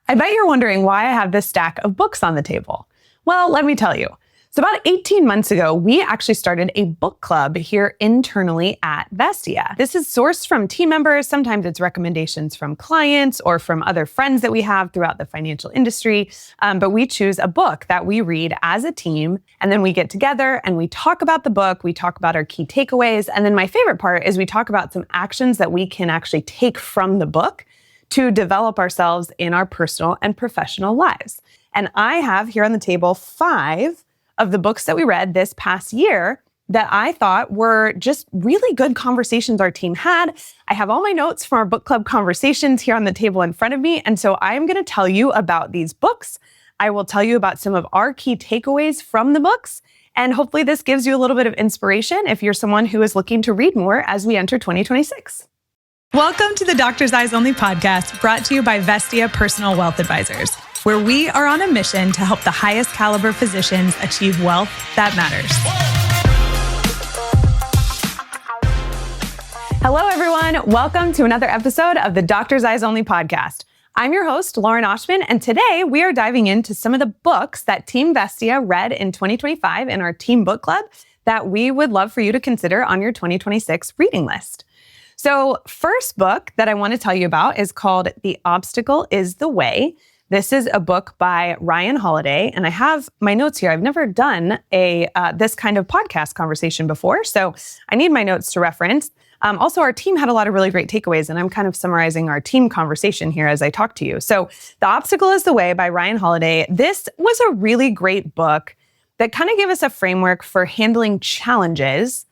I bet you're wondering why I have this stack of books on the table. Well, let me tell you. So about 18 months ago, we actually started a book club here internally at Vestia. This is sourced from team members. Sometimes it's recommendations from clients or from other friends that we have throughout the financial industry. But we choose a book that we read as a team, and then we get together and we talk about the book. We talk about our key takeaways. And then my favorite part is we talk about some actions that we can actually take from the book to develop ourselves in our personal and professional lives. And I have here on the table 5 of the books that we read this past year that I thought were just really good conversations our team had. I have all my notes from our book club conversations here on the table in front of me. And so I'm going to tell you about these books. I will tell you about some of our key takeaways from the books. And hopefully this gives you a little bit of inspiration if you're someone who is looking to read more as we enter 2026. Welcome to the Doctor's Eyes Only podcast, brought to you by Vestia Personal Wealth Advisors, where we are on a mission to help the highest caliber physicians achieve wealth that matters. Hello, everyone. Welcome to another episode of the Doctor's Eyes Only podcast. I'm your host, Lauren Oshman, and today we are diving into some of the books that Team Vestia read in 2025 in our team book club that we would love for you to consider on your 2026 reading list. So first book that I want to tell you about is called The Obstacle is the Way. This is a book by Ryan Holiday, and I have my notes here. I've never done this kind of podcast conversation before, so I need my notes to reference. Also, our team had a lot of really great takeaways, and I'm kind of summarizing our team conversation here as I talk to you. So The Obstacle is the Way by Ryan Holiday. This was a really great book that kind of gave us a framework for handling challenges,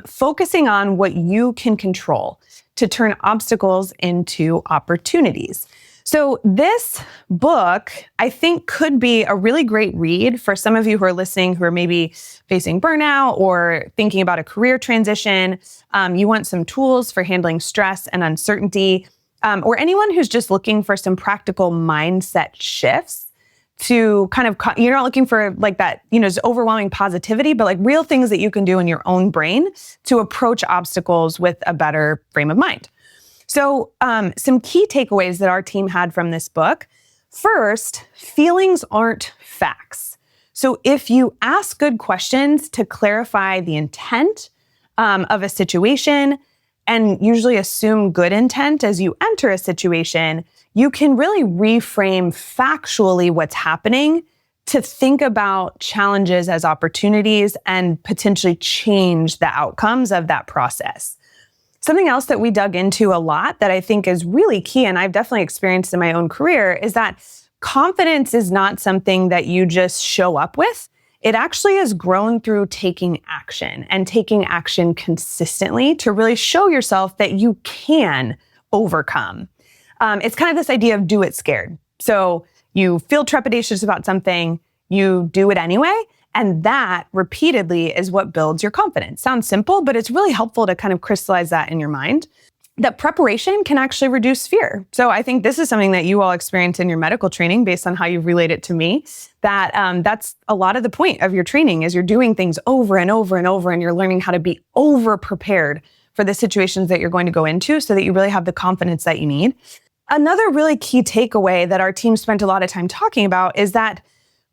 focusing on what you can control to turn obstacles into opportunities. So this book, I think, could be a really great read for some of you who are listening who are maybe facing burnout or thinking about a career transition. You want some tools for handling stress and uncertainty, or anyone who's just looking for some practical mindset shifts to kind of, you're not looking for like that, just overwhelming positivity, but like real things that you can do in your own brain to approach obstacles with a better frame of mind. So some key takeaways that our team had from this book. First, feelings aren't facts. So if you ask good questions to clarify the intent of a situation and usually assume good intent as you enter a situation, you can really reframe factually what's happening to think about challenges as opportunities and potentially change the outcomes of that process. Something else that we dug into a lot that I think is really key, and I've definitely experienced in my own career, is that confidence is not something that you just show up with. It actually has grown through taking action and taking action consistently to really show yourself that you can overcome. It's kind of this idea of do it scared. So you feel trepidatious about something, you do it anyway. And that repeatedly is what builds your confidence. Sounds simple, but it's really helpful to kind of crystallize that in your mind. That preparation can actually reduce fear. So I think this is something that you all experience in your medical training based on how you relate it to me, that that's a lot of the point of your training is you're doing things over and over and over, and you're learning how to be over prepared for the situations that you're going to go into so that you really have the confidence that you need. Another really key takeaway that our team spent a lot of time talking about is that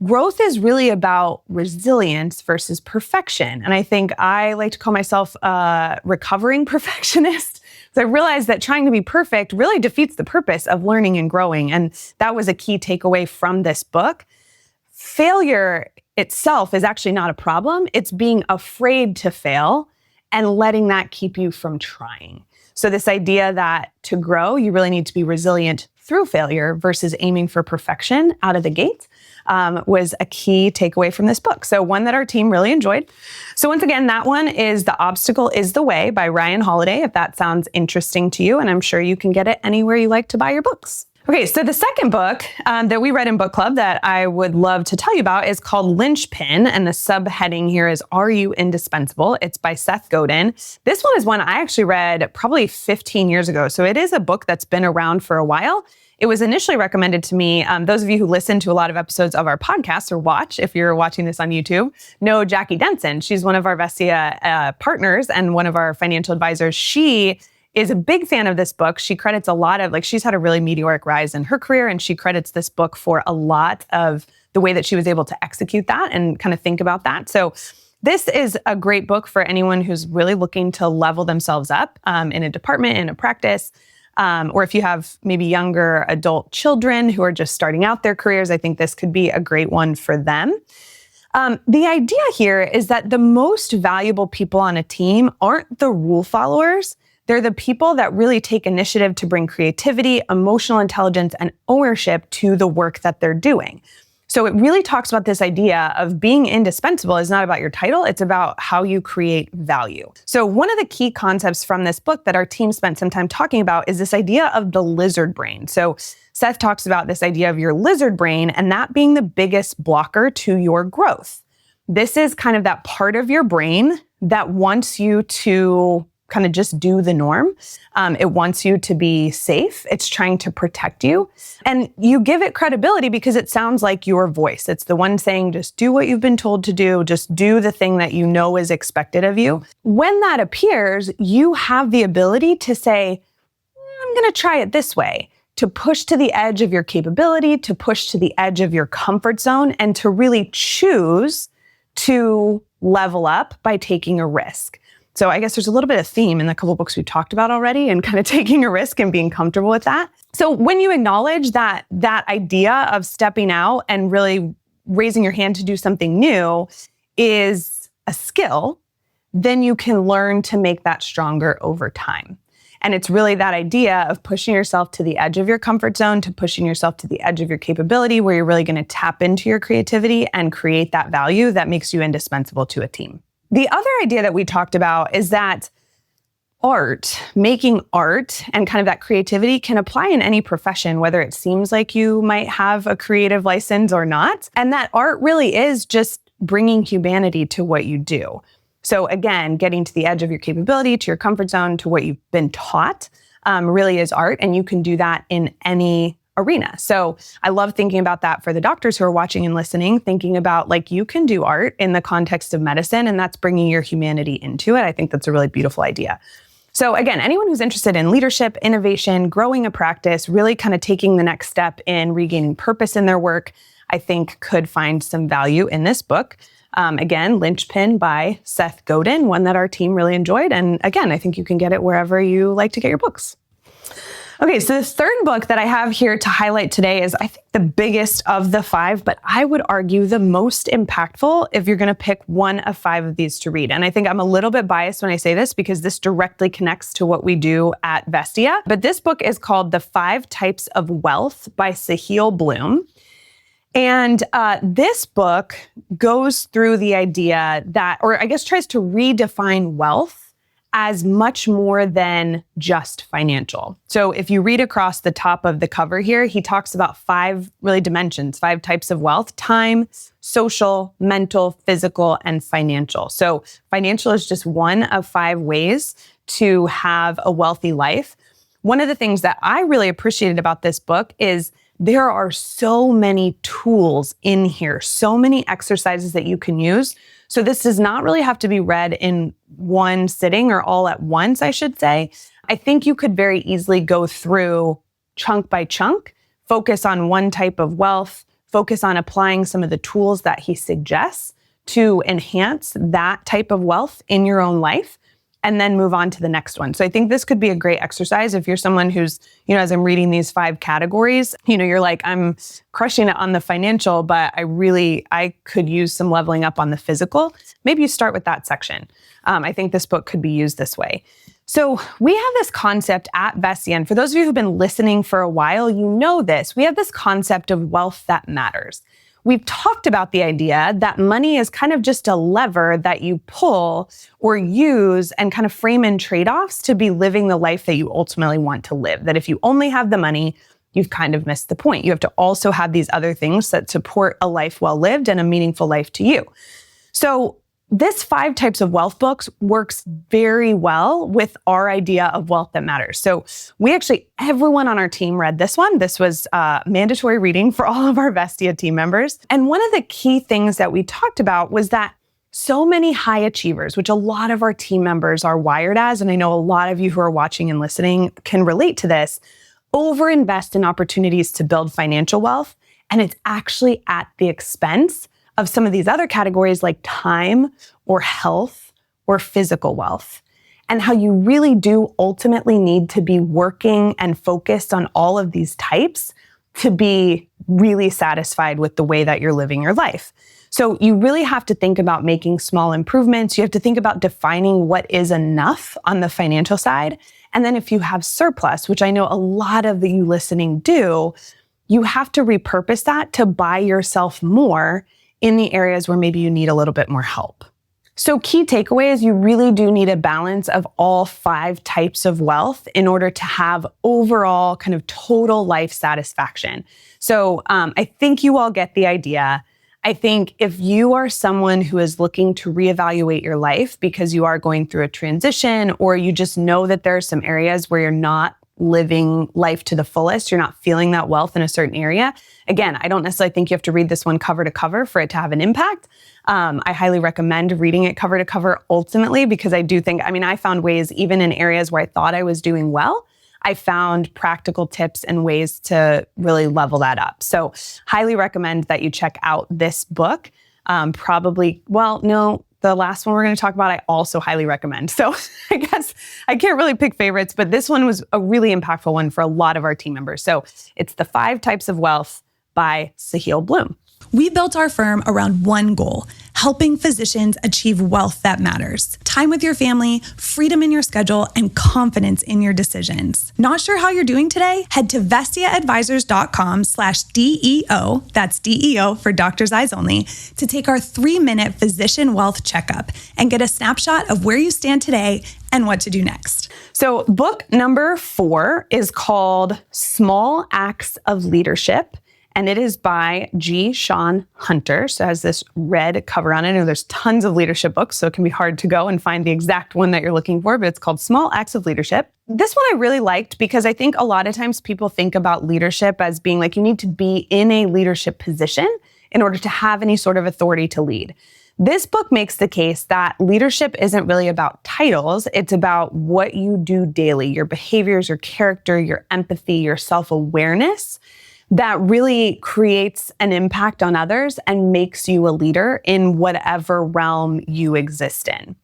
growth is really about resilience versus perfection. And I think I like to call myself a recovering perfectionist. So I realized that trying to be perfect really defeats the purpose of learning and growing. And that was a key takeaway from this book. Failure itself is actually not a problem. It's being afraid to fail and letting that keep you from trying. So this idea that to grow, you really need to be resilient through failure versus aiming for perfection out of the gate was a key takeaway from this book. So one that our team really enjoyed. So once again, that one is The Obstacle is the Way by Ryan Holiday, if that sounds interesting to you. And I'm sure you can get it anywhere you like to buy your books. Okay, so the second book that we read in book club that I would love to tell you about is called Linchpin, and the subheading here is Are You Indispensable? It's by Seth Godin. This one is one I actually read probably 15 years ago, so it is a book that's been around for a while. It was initially recommended to me. Those of you who listen to a lot of episodes of our podcast or watch, if you're watching this on YouTube, know Jackie Denson. She's one of our Vestia partners and one of our financial advisors. She is a big fan of this book. She credits a lot of, she's had a really meteoric rise in her career, and she credits this book for a lot of the way that she was able to execute that and kind of think about that. So this is a great book for anyone who's really looking to level themselves up in a department, in a practice, or if you have maybe younger adult children who are just starting out their careers, I think this could be a great one for them. The idea here is that the most valuable people on a team aren't the rule followers. They're the people that really take initiative to bring creativity, emotional intelligence, and ownership to the work that they're doing. So it really talks about this idea of being indispensable is not about your title, it's about how you create value. So one of the key concepts from this book that our team spent some time talking about is this idea of the lizard brain. So Seth talks about this idea of your lizard brain and that being the biggest blocker to your growth. This is kind of that part of your brain that wants you to kind of just do the norm. It wants you to be safe. It's trying to protect you. And you give it credibility because it sounds like your voice. It's the one saying, just do what you've been told to do. Just do the thing that you know is expected of you. When that appears, you have the ability to say, I'm going to try it this way, to push to the edge of your capability, to push to the edge of your comfort zone, and to really choose to level up by taking a risk. So I guess there's a little bit of theme in the couple books we've talked about already and kind of taking a risk and being comfortable with that. So when you acknowledge that idea of stepping out and really raising your hand to do something new is a skill, then you can learn to make that stronger over time. And it's really that idea of pushing yourself to the edge of your comfort zone, to pushing yourself to the edge of your capability, where you're really going to tap into your creativity and create that value that makes you indispensable to a team. The other idea that we talked about is that art, making art and kind of that creativity can apply in any profession, whether it seems like you might have a creative license or not. And that art really is just bringing humanity to what you do. So again, getting to the edge of your capability, to your comfort zone, to what you've been taught really is art. And you can do that in any arena. So I love thinking about that for the doctors who are watching and listening, thinking about you can do art in the context of medicine, and that's bringing your humanity into it. I think that's a really beautiful idea. So again, anyone who's interested in leadership, innovation, growing a practice, really kind of taking the next step in regaining purpose in their work, I think could find some value in this book. Again, Linchpin by Seth Godin, one that our team really enjoyed. And again, I think you can get it wherever you like to get your books. Okay, so the third book that I have here to highlight today is, I think, the biggest of the 5, but I would argue the most impactful if you're going to pick one of 5 of these to read. And I think I'm a little bit biased when I say this because this directly connects to what we do at Vestia. But this book is called The 5 Types of Wealth by Sahil Bloom. And this book goes through the idea that, or I guess tries to redefine wealth as much more than just financial. So if you read across the top of the cover here, he talks about 5 really dimensions, 5 types of wealth: time, social, mental, physical, and financial. So financial is just one of 5 ways to have a wealthy life. One of the things that I really appreciated about this book is there are so many tools in here, so many exercises that you can use. So this does not really have to be read in one sitting or all at once, I should say. I think you could very easily go through chunk by chunk, focus on one type of wealth, focus on applying some of the tools that he suggests to enhance that type of wealth in your own life, and then move on to the next one. So I think this could be a great exercise if you're someone who's, as I'm reading these 5 categories, you're like, I'm crushing it on the financial, but I could use some leveling up on the physical. Maybe you start with that section. I think this book could be used this way. So we have this concept at Vestia, and for those of you who've been listening for a while, you know this. We have this concept of wealth that matters. We've talked about the idea that money is kind of just a lever that you pull or use and kind of frame in trade-offs to be living the life that you ultimately want to live. That if you only have the money, you've kind of missed the point. You have to also have these other things that support a life well lived and a meaningful life to you. So this 5 types of wealth books works very well with our idea of wealth that matters. So everyone on our team read this one. This was mandatory reading for all of our Vestia team members. And one of the key things that we talked about was that So many high achievers, which a lot of our team members are wired as, and I know a lot of you who are watching and listening can relate to this, overinvest in opportunities to build financial wealth, and it's actually at the expense of some of these other categories like time or health or physical wealth. And how you really do ultimately need to be working and focused on all of these types to be really satisfied with the way that you're living your life. So you really have to think about making small improvements. You have to think about defining what is enough on the financial side. And then if you have surplus, which I know a lot of you listening do, you have to repurpose that to buy yourself more in the areas where maybe you need a little bit more help. So key takeaways, you really do need a balance of all 5 types of wealth in order to have overall kind of total life satisfaction. So I think you all get the idea. I think if you are someone who is looking to reevaluate your life because you are going through a transition, or you just know that there are some areas where you're not living life to the fullest, you're not feeling that wealth in a certain area. Again, I don't necessarily think you have to read this one cover to cover for it to have an impact. I highly recommend reading it cover to cover ultimately, because I do think, I found ways even in areas where I thought I was doing well, I found practical tips and ways to really level that up. So highly recommend that you check out this book. The last one we're going to talk about, I also highly recommend. So I guess I can't really pick favorites, but this one was a really impactful one for a lot of our team members. So it's The 5 Types of Wealth by Sahil Bloom. We built our firm around one goal: helping physicians achieve wealth that matters. Time with your family, freedom in your schedule, and confidence in your decisions. Not sure how you're doing today? Head to vestiaadvisors.com/DEO, that's DEO for Doctor's Eyes Only, to take our 3-minute physician wealth checkup and get a snapshot of where you stand today and what to do next. So book number 4 is called Small Acts of Leadership. And it is by G. Sean Hunter. So it has this red cover on it. I know there's tons of leadership books, so it can be hard to go and find the exact one that you're looking for, but it's called Small Acts of Leadership. This one I really liked because I think a lot of times people think about leadership as being like you need to be in a leadership position in order to have any sort of authority to lead. This book makes the case that leadership isn't really about titles. It's about what you do daily, your behaviors, your character, your empathy, your self-awareness, that really creates an impact on others and makes you a leader in whatever realm you exist in.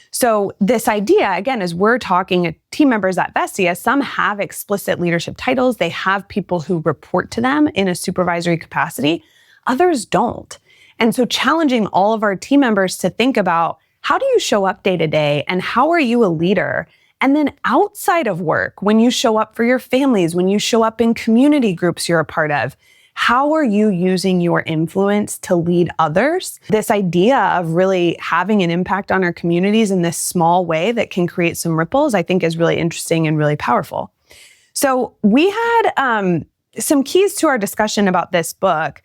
So this idea, again, as we're talking to team members at Vestia, some have explicit leadership titles. They have people who report to them in a supervisory capacity. Others don't. And so challenging all of our team members to think about, how do you show up day to day and how are you a leader? And then outside of work, when you show up for your families, when you show up in community groups you're a part of, how are you using your influence to lead others? This idea of really having an impact on our communities in this small way that can create some ripples, I think is really interesting and really powerful. So we had some keys to our discussion about this book.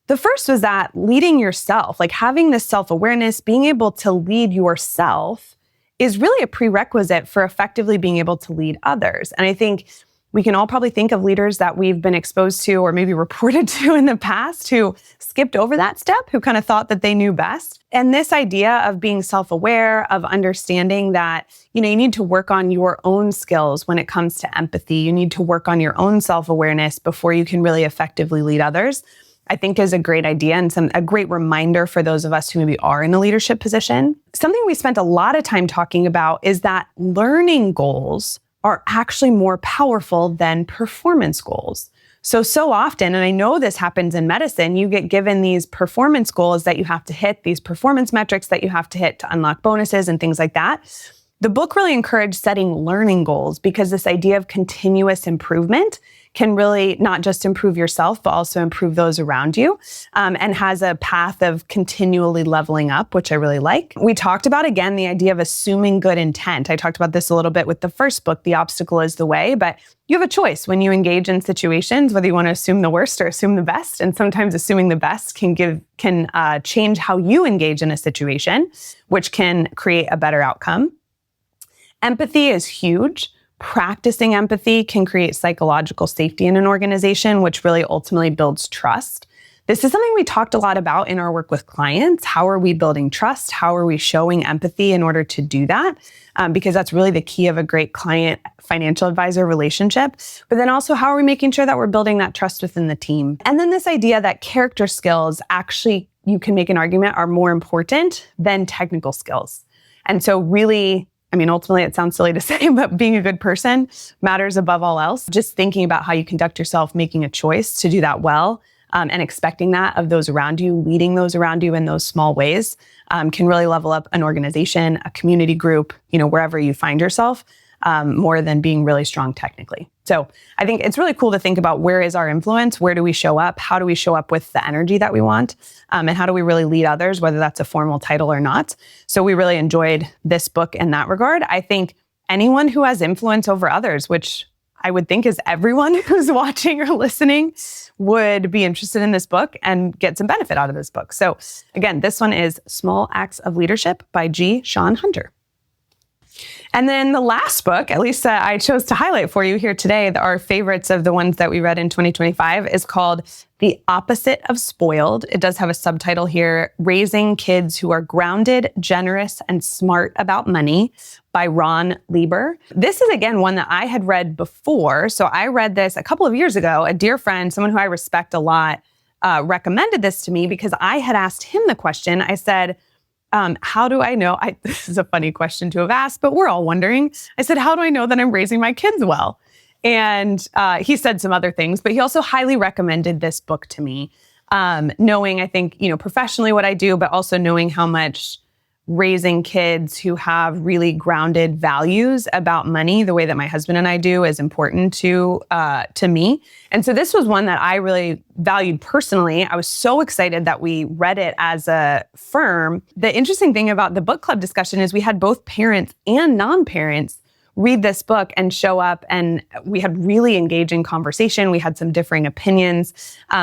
The first was that leading yourself, like having this self-awareness, being able to lead yourself, is really a prerequisite for effectively being able to lead others. And I think we can all probably think of leaders that we've been exposed to or maybe reported to in the past who skipped over that step, who kind of thought that they knew best. And this idea of being self-aware, of understanding that, you need to work on your own skills when it comes to empathy. You need to work on your own self-awareness before you can really effectively lead others, I think is a great idea and a great reminder for those of us who maybe are in a leadership position. Something we spent a lot of time talking about is that learning goals are actually more powerful than performance goals. So often, and I know this happens in medicine, you get given these performance goals that you have to hit, these performance metrics that you have to hit to unlock bonuses and things like that. The book really encouraged setting learning goals because this idea of continuous improvement can really not just improve yourself, but also improve those around you, and has a path of continually leveling up, which I really like. We talked about, again, the idea of assuming good intent. I talked about this a little bit with the first book, The Obstacle is the Way, but you have a choice when you engage in situations, whether you want to assume the worst or assume the best. And sometimes assuming the best can change how you engage in a situation, which can create a better outcome. Empathy is huge. Practicing empathy can create psychological safety in an organization, which really ultimately builds trust. This is something we talked a lot about in our work with clients. How are we building trust? How are we showing empathy in order to do that? Because that's really the key of a great client financial advisor relationship. But then also, how are we making sure that we're building that trust within the team? And then this idea that character skills actually, you can make an argument, are more important than technical skills. And so really, ultimately it sounds silly to say, but being a good person matters above all else. Just thinking about how you conduct yourself, making a choice to do that well, and expecting that of those around you, leading those around you in those small ways, can really level up an organization, a community group, wherever you find yourself, more than being really strong technically. So I think it's really cool to think about, where is our influence? Where do we show up? How do we show up with the energy that we want? And how do we really lead others, whether that's a formal title or not? So we really enjoyed this book in that regard. I think anyone who has influence over others, which I would think is everyone who's watching or listening, would be interested in this book and get some benefit out of this book. So again, this one is Small Acts of Leadership by G. Sean Hunter. And then the last book, at least I chose to highlight for you here today, our favorites of the ones that we read in 2025, is called The Opposite of Spoiled. It does have a subtitle here, Raising Kids Who Are Grounded, Generous, and Smart About Money by Ron Lieber. This is, again, one that I had read before. So I read this a couple of years ago. A dear friend, someone who I respect a lot, recommended this to me because I had asked him the question. I said, how do I know? This is a funny question to have asked, but we're all wondering. I said, how do I know that I'm raising my kids well? And he said some other things, but he also highly recommended this book to me, knowing, I think, professionally what I do, but also knowing how much raising kids who have really grounded values about money, the way that my husband and I do, is important to me. And so this was one that I really valued personally. I was so excited that we read it as a firm. The interesting thing about the book club discussion is we had both parents and non-parents read this book and show up, and we had really engaging conversation. We had some differing opinions,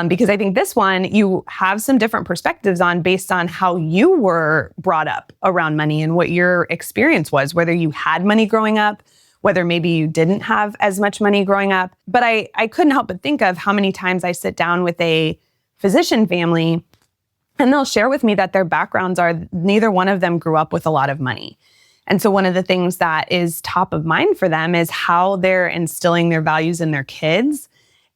because I think this one, you have some different perspectives on based on how you were brought up around money and what your experience was, whether you had money growing up, whether maybe you didn't have as much money growing up. But I couldn't help but think of how many times I sit down with a physician family and they'll share with me that their backgrounds are neither one of them grew up with a lot of money. And so one of the things that is top of mind for them is how they're instilling their values in their kids.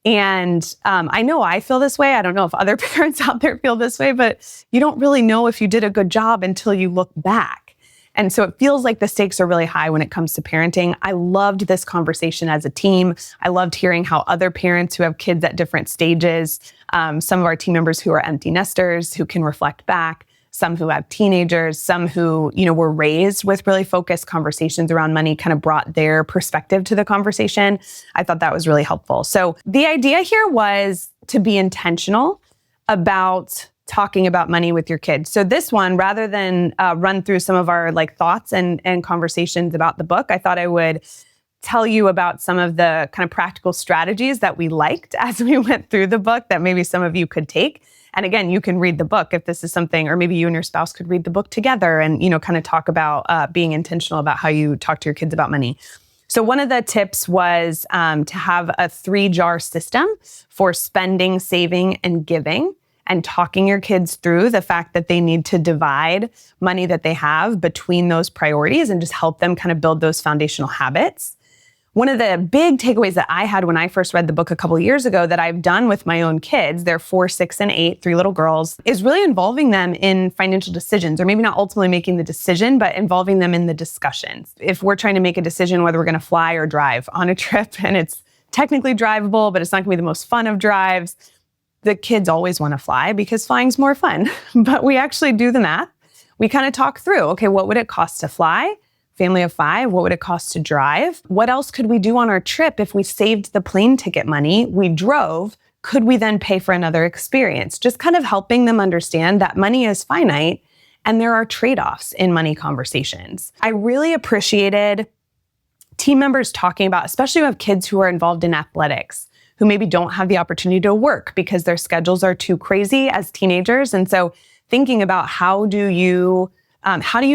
And I know I feel this way. I don't know if other parents out there feel this way, but you don't really know if you did a good job until you look back. And so it feels like the stakes are really high when it comes to parenting. I loved this conversation as a team. I loved hearing how other parents who have kids at different stages, some of our team members who are empty nesters, who can reflect back, some who have teenagers, some who, were raised with really focused conversations around money, kind of brought their perspective to the conversation. I thought that was really helpful. So the idea here was to be intentional about talking about money with your kids. So this one, rather than run through some of our thoughts and conversations about the book, I thought I would tell you about some of the kind of practical strategies that we liked as we went through the book that maybe some of you could take. And again, you can read the book if this is something, or maybe you and your spouse could read the book together and, kind of talk about being intentional about how you talk to your kids about money. So one of the tips was to have a 3-jar system for spending, saving, and giving, and talking your kids through the fact that they need to divide money that they have between those priorities and just help them kind of build those foundational habits. One of the big takeaways that I had when I first read the book a couple of years ago that I've done with my own kids, they're 4, 6, and 8, 3 little girls, is really involving them in financial decisions, or maybe not ultimately making the decision, but involving them in the discussions. If we're trying to make a decision whether we're going to fly or drive on a trip, and it's technically drivable, but it's not going to be the most fun of drives, the kids always want to fly because flying's more fun. But we actually do the math. We kind of talk through, okay, what would it cost to fly? Family of 5, what would it cost to drive? What else could we do on our trip if we saved the plane ticket money, we drove? Could we then pay for another experience? Just kind of helping them understand that money is finite and there are trade-offs in money conversations. I really appreciated team members talking about, especially with kids who are involved in athletics, who maybe don't have the opportunity to work because their schedules are too crazy as teenagers. And so thinking about how do you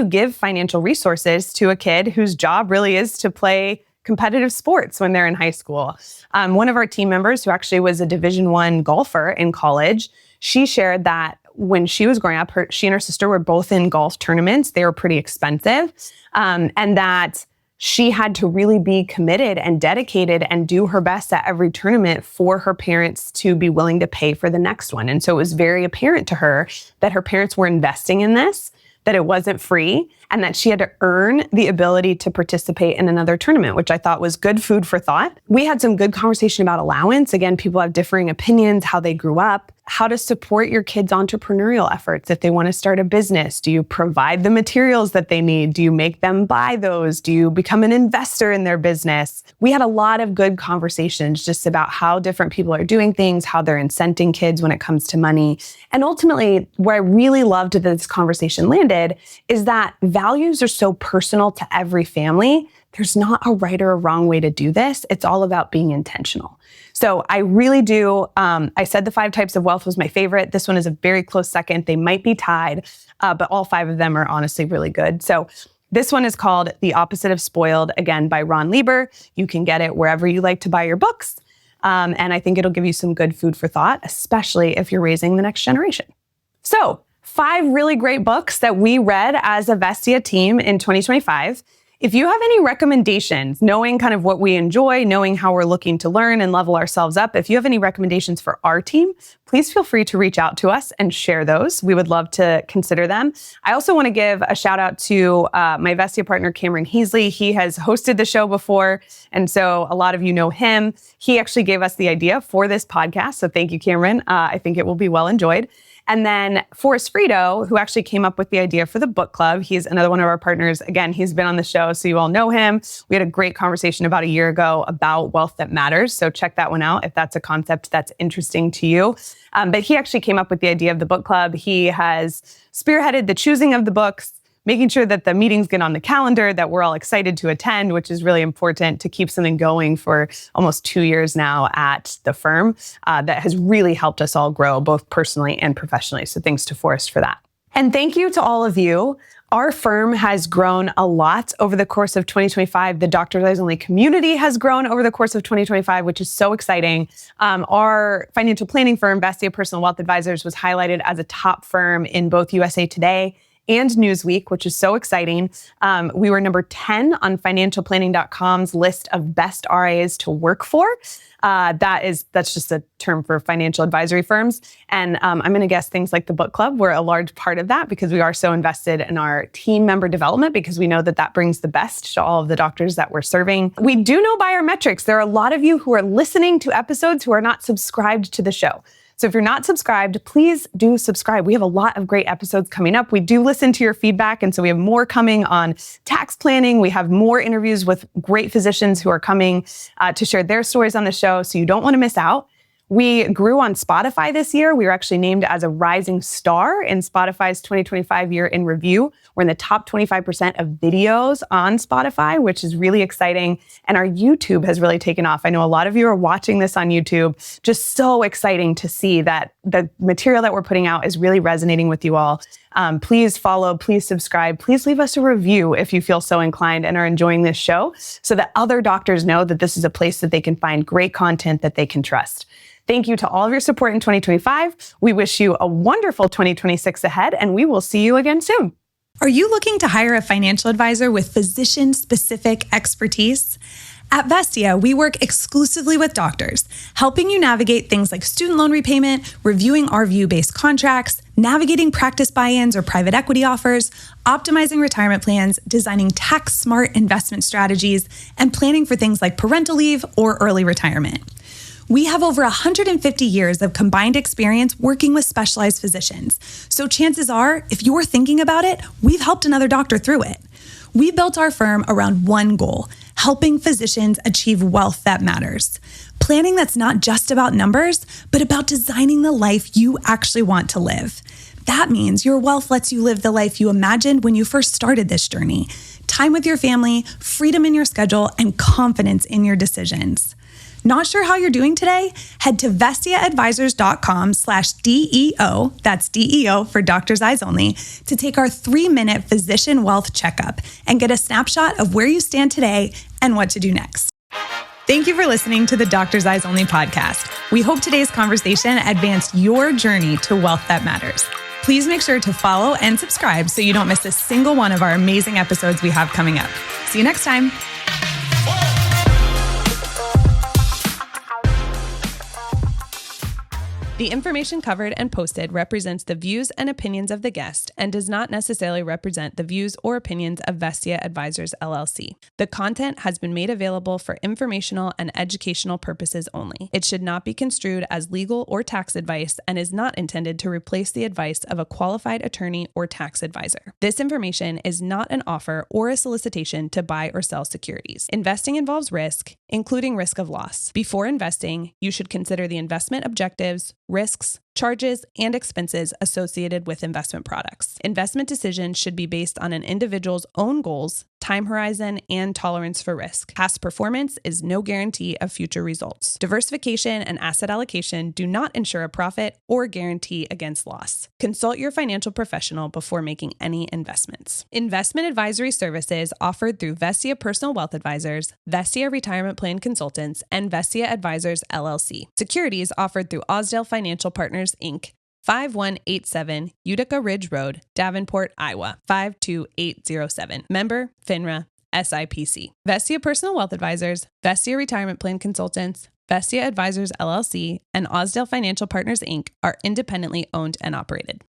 give financial resources to a kid whose job really is to play competitive sports when they're in high school. One of our team members, who actually was a Division I golfer in college, she shared that when she was growing up, she and her sister were both in golf tournaments. They were pretty expensive, and that she had to really be committed and dedicated and do her best at every tournament for her parents to be willing to pay for the next one. And so it was very apparent to her that her parents were investing in this, that it wasn't free, and that she had to earn the ability to participate in another tournament, which I thought was good food for thought. We had some good conversation about allowance. Again, people have differing opinions, how they grew up, how to support your kids' entrepreneurial efforts. If they want to start a business, do you provide the materials that they need? Do you make them buy those? Do you become an investor in their business? We had a lot of good conversations just about how different people are doing things, how they're incenting kids when it comes to money. And ultimately, where I really loved that this conversation landed is that values are so personal to every family. There's not a right or a wrong way to do this. It's all about being intentional. So I really do. I said the 5 types of wealth was my favorite. This one is a very close second. They might be tied, but all 5 of them are honestly really good. So this one is called The Opposite of Spoiled, again, by Ron Lieber. You can get it wherever you like to buy your books. And I think it'll give you some good food for thought, especially if you're raising the next generation. So 5 really great books that we read as a Vestia team in 2025. If you have any recommendations, knowing kind of what we enjoy, knowing how we're looking to learn and level ourselves up, if you have any recommendations for our team, please feel free to reach out to us and share those. We would love to consider them. I also want to give a shout out to my Vestia partner, Cameron Heasley. He has hosted the show before, and so a lot of you know him. He actually gave us the idea for this podcast, so thank you, Cameron. I think it will be well enjoyed. And then Forrest Frito, who actually came up with the idea for the book club. He's another one of our partners. Again, he's been on the show, so you all know him. We had a great conversation about a year ago about wealth that matters. So check that one out if that's a concept that's interesting to you. But he actually came up with the idea of the book club. He has spearheaded the choosing of the books, making sure that the meetings get on the calendar, that we're all excited to attend, which is really important to keep something going for almost 2 years now at the firm. That has really helped us all grow, both personally and professionally. So thanks to Forrest for that. And thank you to all of you. Our firm has grown a lot over the course of 2025. The Doctor's Eyes Only community has grown over the course of 2025, which is so exciting. Our financial planning firm, Vestia Personal Wealth Advisors, was highlighted as a top firm in both USA Today and Newsweek, which is so exciting. We were number 10 on financialplanning.com's list of best RIAs to work for. That's just a term for financial advisory firms. And I'm going to guess things like the book club were a large part of that, because we are so invested in our team member development, because we know that that brings the best to all of the doctors that we're serving. We do know by our metrics, there are a lot of you who are listening to episodes who are not subscribed to the show. So if you're not subscribed, please do subscribe. We have a lot of great episodes coming up. We do listen to your feedback, and so we have more coming on tax planning. We have more interviews with great physicians who are coming to share their stories on the show, so you don't want to miss out. We grew on Spotify this year. We were actually named as a rising star in Spotify's 2025 year in review. We're in the top 25% of videos on Spotify, which is really exciting. And our YouTube has really taken off. I know a lot of you are watching this on YouTube. Just so exciting to see that the material that we're putting out is really resonating with you all. Please follow, please subscribe, please leave us a review if you feel so inclined and are enjoying this show, so that other doctors know that this is a place that they can find great content that they can trust. Thank you to all of your support in 2025. We wish you a wonderful 2026 ahead, and we will see you again soon. Are you looking to hire a financial advisor with physician-specific expertise? At Vestia, we work exclusively with doctors, helping you navigate things like student loan repayment, reviewing RVU-based contracts, navigating practice buy-ins or private equity offers, optimizing retirement plans, designing tax-smart investment strategies, and planning for things like parental leave or early retirement. We have over 150 years of combined experience working with specialized physicians. So chances are, if you're thinking about it, we've helped another doctor through it. We built our firm around one goal: helping physicians achieve wealth that matters. Planning that's not just about numbers, but about designing the life you actually want to live. That means your wealth lets you live the life you imagined when you first started this journey. Time with your family, freedom in your schedule, and confidence in your decisions. Not sure how you're doing today? Head to vestiaadvisors.com/DEO, that's DEO for Doctor's Eyes Only, to take our 3-minute physician wealth checkup and get a snapshot of where you stand today and what to do next. Thank you for listening to the Doctor's Eyes Only podcast. We hope today's conversation advanced your journey to wealth that matters. Please make sure to follow and subscribe so you don't miss a single one of our amazing episodes we have coming up. See you next time. The information covered and posted represents the views and opinions of the guest and does not necessarily represent the views or opinions of Vestia Advisors, LLC. The content has been made available for informational and educational purposes only. It should not be construed as legal or tax advice and is not intended to replace the advice of a qualified attorney or tax advisor. This information is not an offer or a solicitation to buy or sell securities. Investing involves risk, including risk of loss. Before investing, you should consider the investment objectives, risks, charges, and expenses associated with investment products. Investment decisions should be based on an individual's own goals, time horizon, and tolerance for risk. Past performance is no guarantee of future results. Diversification and asset allocation do not ensure a profit or guarantee against loss. Consult your financial professional before making any investments. Investment advisory services offered through Vestia Personal Wealth Advisors, Vestia Retirement Plan Consultants, and Vestia Advisors, LLC. Securities offered through Osdale Financial Partners, Inc., 5187 Utica Ridge Road, Davenport, Iowa, 52807. Member, FINRA, SIPC. Vestia Personal Wealth Advisors, Vestia Retirement Plan Consultants, Vestia Advisors, LLC, and Osdale Financial Partners, Inc. are independently owned and operated.